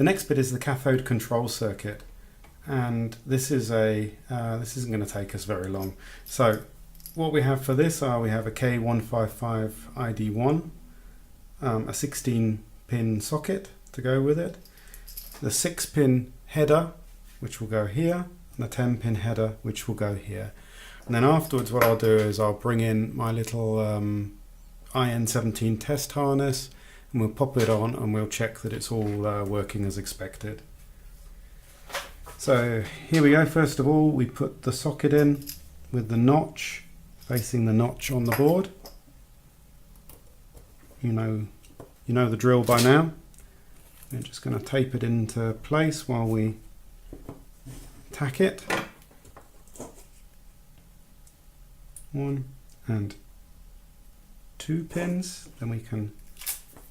The next bit is the cathode control circuit, and this is this isn't going to take us very long. So what we have for this we have a K155ID1, a 16 pin socket to go with it, the 6 pin header which will go here, and the 10 pin header which will go here. And then afterwards what I'll do is I'll bring in my little IN17 test harness, and we'll pop it on and we'll check that it's all working as expected. So here we go. First of all, we put the socket in with the notch facing the notch on the board. You know the drill by now. We're just going to tape it into place while we tack it. 1 and 2 pins, then we can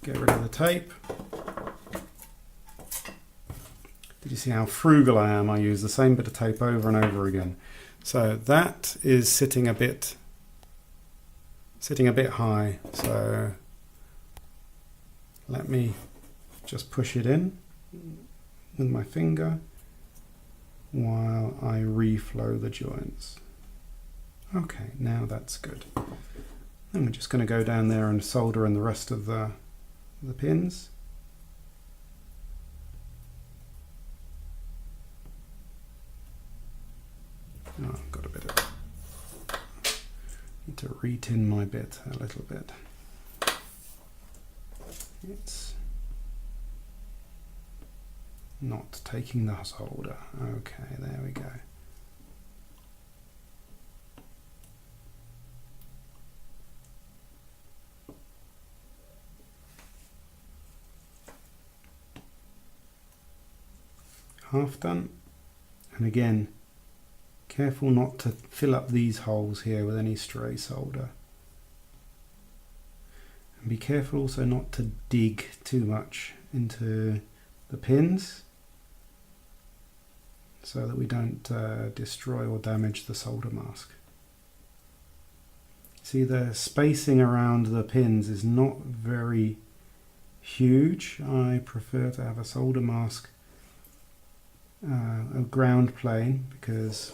get rid of the tape. Did you see how frugal I am? I use the same bit of tape over and over again. So that is sitting a bit high. So let me just push it in with my finger while I reflow the joints. Okay, now that's good. And we're just going to go down there and solder in the rest of the pins. Oh, I've got a bit of... need to retin my bit a little bit. It's not taking the solder. Okay, there we go. Half done. And again, careful not to fill up these holes here with any stray solder. And be careful also not to dig too much into the pins so that we don't destroy or damage the solder mask. See, the spacing around the pins is not very huge. I prefer to have a solder mask a ground plane because,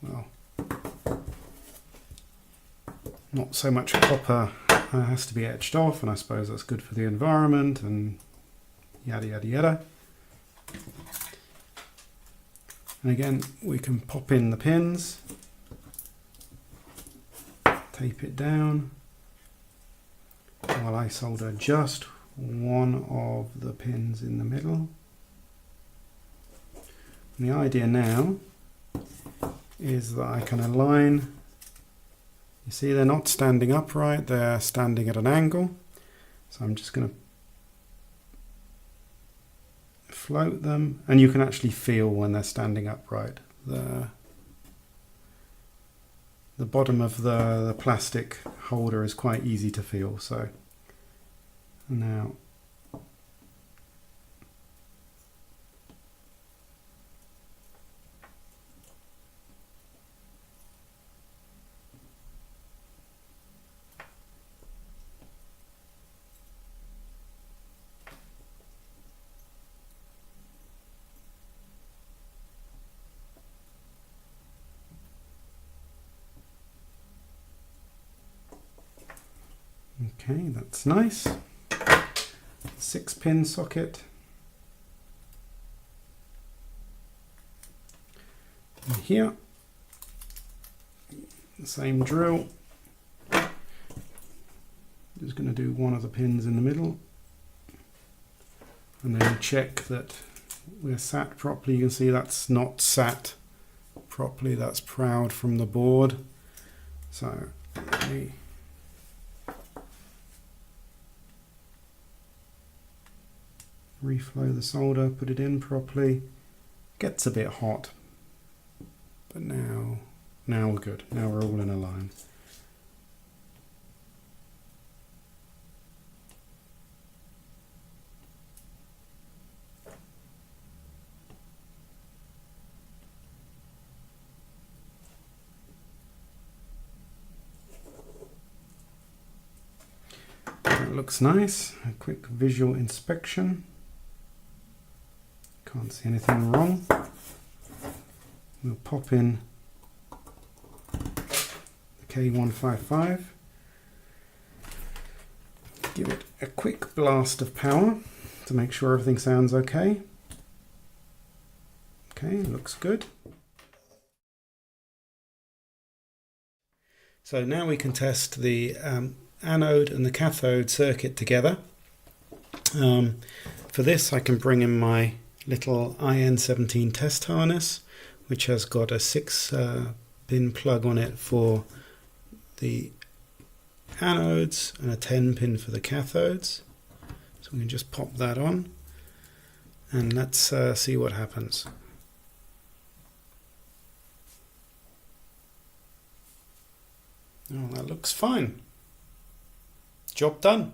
well, not so much copper has to be etched off, and I suppose that's good for the environment and yada yada yada. And again, we can pop in the pins, tape it down while I solder just one of the pins in the middle. And the idea now is that I can align, you see they're not standing upright, they're standing at an angle. So I'm just going to float them, and you can actually feel when they're standing upright. The bottom of the plastic holder is quite easy to feel. So now okay, that's nice. 6-pin socket. And here, the same drill. Just going to do one of the pins in the middle. And then check that we're sat properly. You can see that's not sat properly, that's proud from the board. So let me reflow the solder, put it in properly. Gets a bit hot, but now we're good. Now we're all in a line. That looks nice. A quick visual inspection. Can't see anything wrong. We'll pop in the K155. Give it a quick blast of power to make sure everything sounds okay. Okay, looks good. So now we can test the anode and the cathode circuit together. For this I can bring in my little IN17 test harness, which has got a 6-pin plug on it for the anodes and a 10-pin for the cathodes. So we can just pop that on and let's see what happens. Oh, that looks fine. Job done.